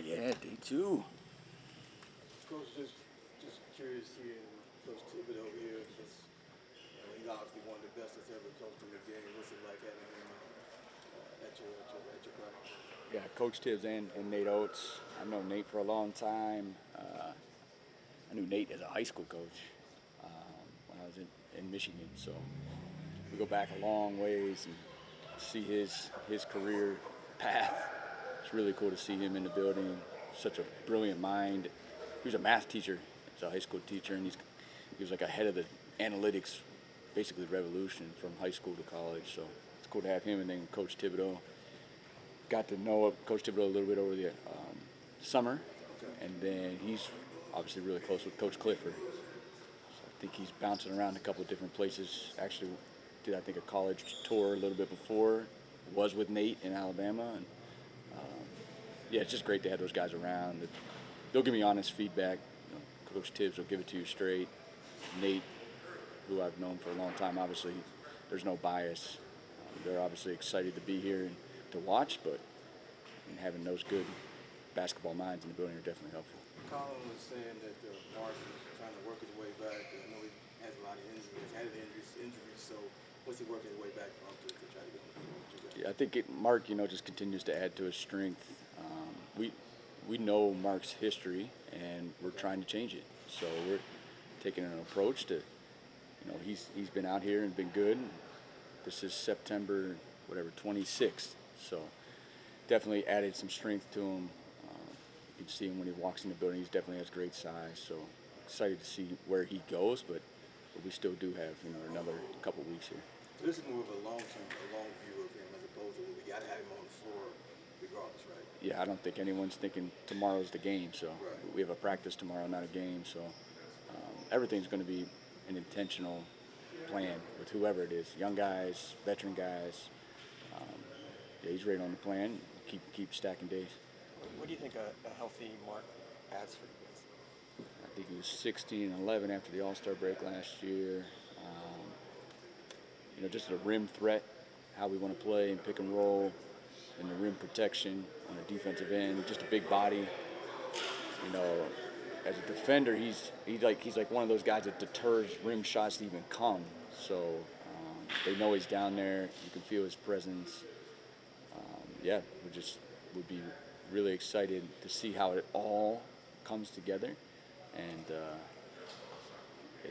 Yeah, day two. Coach, just curious seeing Coach Thibodeau here. He's obviously one of the best that's ever coached in the game. What's it like having him at your practice? Yeah, Coach Tibbs and Nate Oates. I've known Nate for a long time. I knew Nate as a high school coach when I was in Michigan. So we go back a long ways and see his career path. It's really cool to see him in the building. Such a brilliant mind. He was a math teacher as a high school teacher, and he was like ahead of the analytics, basically revolution from high school to college. So it's cool to have him, and then Coach Thibodeau. Got to know Coach Thibodeau a little bit over the summer, and then he's obviously really close with Coach Clifford. So I think he's bouncing around a couple of different places. Actually, did I think a college tour a little bit before. Was with Nate in Alabama, and yeah, it's just great to have those guys around. They'll give me honest feedback. Coach Tibbs will give it to you straight. Nate, who I've known for a long time, obviously there's no bias. They're obviously excited to be here and to watch, but having those good basketball minds in the building are definitely helpful. Colin was saying that Mark is trying to work his way back. I know he has a lot of injuries, so what's he working his way back from to try to get on the floor? Yeah, I think Mark, just continues to add to his strength. We know Mark's history, and we're trying to change it. So we're taking an approach to, he's been out here and been good. This is September, 26th. So definitely added some strength to him. You can see him when he walks in the building. He definitely has great size. So excited to see where he goes, but we still do have another couple weeks here. So this is more of a long view of him as opposed to we got to have him on the floor regardless, right? Yeah, I don't think anyone's thinking tomorrow's the game. So right. We have a practice tomorrow, not a game. So everything's going to be an intentional plan with whoever it is, young guys, veteran guys. Yeah, he's right on the plan. Keep stacking days. What do you think a healthy Mark adds for you guys? I think he was 16 and 11 after the All-Star break last year. Just a rim threat, how we want to play and pick and roll, and the rim protection on the defensive end. Just a big body. As a defender, he's like one of those guys that deters rim shots to even come. So they know he's down there. You can feel his presence. Yeah, would be really excited to see how it all comes together. And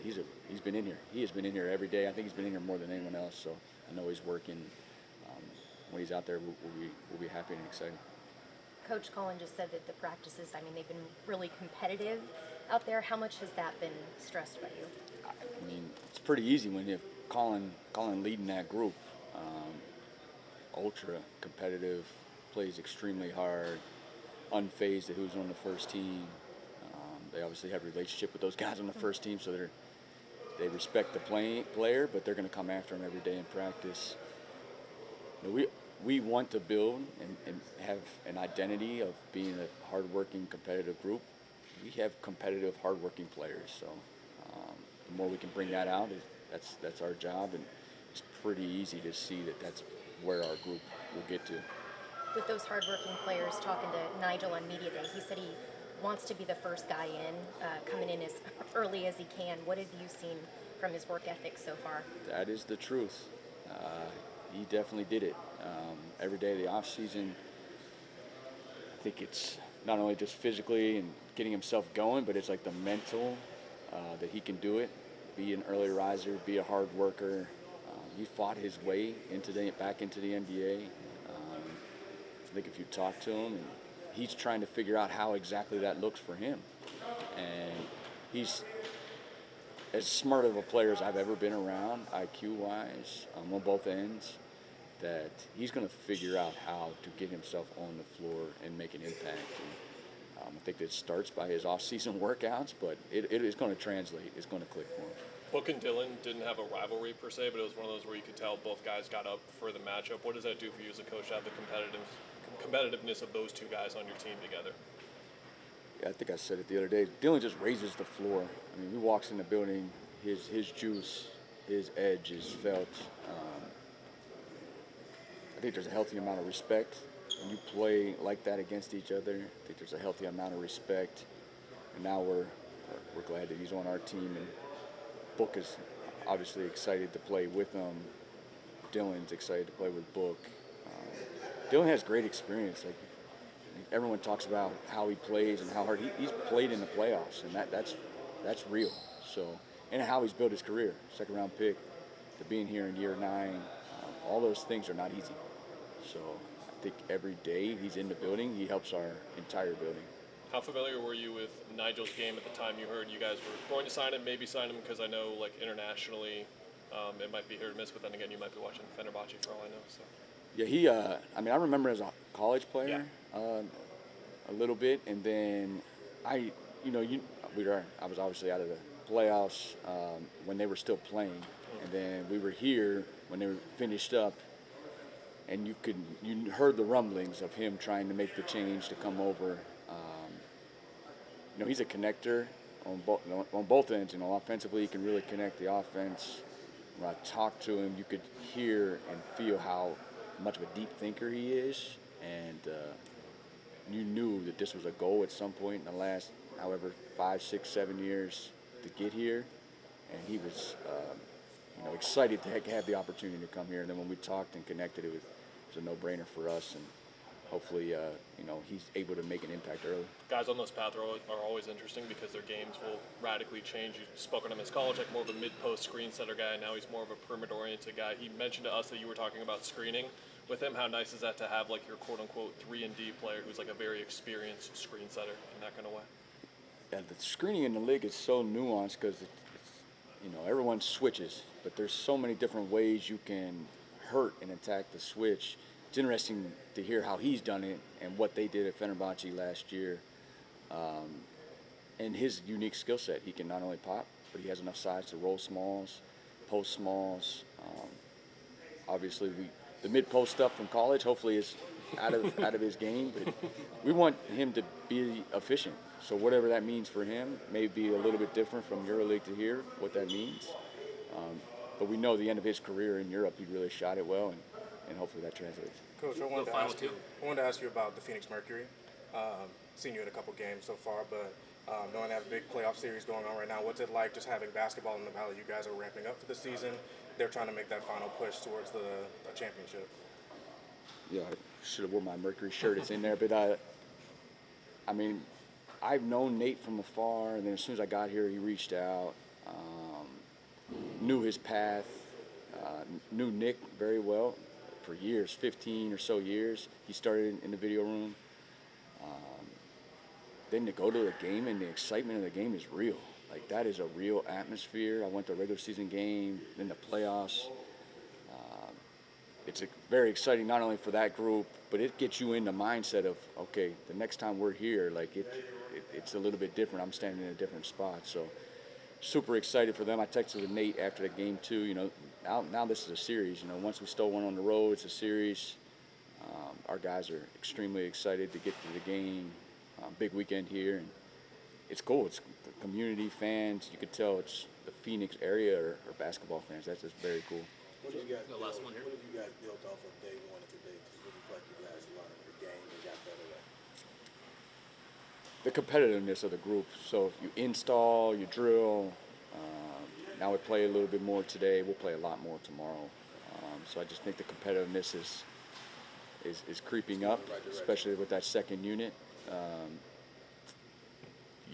he's been in here. He has been in here every day. I think he's been in here more than anyone else. So I know he's working. When he's out there, we'll be happy and excited. Coach Colin just said that the practices, they've been really competitive out there. How much has that been stressed by you? I mean, it's pretty easy when you have Colin leading that group. Ultra competitive, plays extremely hard, unfazed at who's on the first team. They obviously have a relationship with those guys on the first team, so they respect the player, but they're going to come after him every day in practice. We want to build and have an identity of being a hardworking, competitive group. We have competitive, hardworking players, so the more we can bring that out, that's our job, and it's pretty easy to see that that's where our group will get to. With those hardworking players, talking to Nigel on Media Day, he said he wants to be the first guy in, coming in as early as he can. What have you seen from his work ethic so far? That is the truth. He definitely did it. Every day of the off season, I think it's not only just physically and getting himself going, but it's like the mental that he can do it, be an early riser, be a hard worker. He fought his way back into the NBA. I think if you talk to him, and he's trying to figure out how exactly that looks for him. And he's as smart of a player as I've ever been around, IQ-wise, on both ends, that he's going to figure out how to get himself on the floor and make an impact. And, I think that starts by his off-season workouts, but it is going to translate. It's going to click for him. Book and Dillon didn't have a rivalry per se, but it was one of those where you could tell both guys got up for the matchup. What does that do for you as a coach to have the competitiveness of those two guys on your team together? Yeah, I think I said it the other day. Dillon just raises the floor. I mean, he walks in the building, his juice, his edge is felt. I think there's a healthy amount of respect when you play like that against each other, I think there's a healthy amount of respect. And now we're glad that he's on our team, and Book is obviously excited to play with him. Dylan's excited to play with Book. Dylan has great experience. Like, everyone talks about how he plays and how hard he's played in the playoffs, and that's real. So, and how he's built his career, second round pick, to being here in year 9, all those things are not easy. So I think every day he's in the building, he helps our entire building. How familiar were you with Nigel's game at the time you heard you guys were going to sign him, maybe sign him? Because I know, like, internationally, it might be hit or miss, but then again, you might be watching Fenerbahce for all I know. So. Yeah, I remember as a college player, a little bit, and then I was obviously out of the playoffs when they were still playing, and then we were here when they were finished up, and you heard the rumblings of him trying to make the change to come over. He's a connector on both ends. Offensively, he can really connect the offense. When I talked to him, you could hear and feel how much of a deep thinker he is, and you knew that this was a goal at some point in the last, 5, 6, 7 years to get here, and he was, excited to have the opportunity to come here. And then when we talked and connected, it was a no-brainer for us, and hopefully, he's able to make an impact early. Guys on those paths are always interesting because their games will radically change. You've spoken to him as college, like more of a mid-post screen setter guy. Now he's more of a perimeter-oriented guy. He mentioned to us that you were talking about screening with him. How nice is that to have, like, your quote-unquote 3-and-D player who's like a very experienced screen setter in that kind of way? Yeah, the screening in the league is so nuanced because everyone switches, but there's so many different ways you can hurt and attack the switch. It's interesting to hear how he's done it and what they did at Fenerbahce last year, and his unique skill set. He can not only pop, but he has enough size to roll smalls, post smalls. Obviously, the mid-post stuff from college hopefully is out of his game, but we want him to be efficient. So whatever that means for him may be a little bit different from EuroLeague to here, what that means. But we know the end of his career in Europe, he really shot it well, and hopefully that translates. Coach, I wanted to ask you about the Phoenix Mercury. Seen you in a couple games so far, but knowing they have a big playoff series going on right now, what's it like just having basketball in the Valley? You guys are ramping up for the season. They're trying to make that final push towards the championship. Yeah, I should have worn my Mercury shirt. It's in there, but I've known Nate from afar, and then as soon as I got here, he reached out, knew his path, knew Nick very well for years, 15 or so years. He started in the video room. Then to go to a game and the excitement of the game is real. Like, that is a real atmosphere. I went to a regular season game, then the playoffs. It's very exciting, not only for that group, but it gets you in the mindset of, okay, the next time we're here, like, it's a little bit different. I'm standing in a different spot. So super excited for them. I texted Nate after the game too. Now this is a series. Once we stole one on the road, it's a series. Our guys are extremely excited to get to the game. Big weekend here, and it's cool. It's the community, fans. You could tell it's the Phoenix area or basketball fans. That's just very cool. What have you guys built off of day one to today to really feel like you guys learned your game and got better at? The competitiveness of the group. So if you install, you drill. Now we play a little bit more today. We'll play a lot more tomorrow. So I just think the competitiveness is creeping up, especially with that second unit.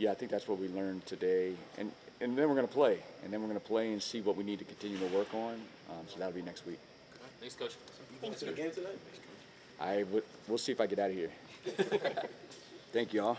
I think that's what we learned today, and then we're going to play, and see what we need to continue to work on. So that'll be next week. Thanks, Coach. Thanks, the game tonight? We'll see if I get out of here. Thank you all.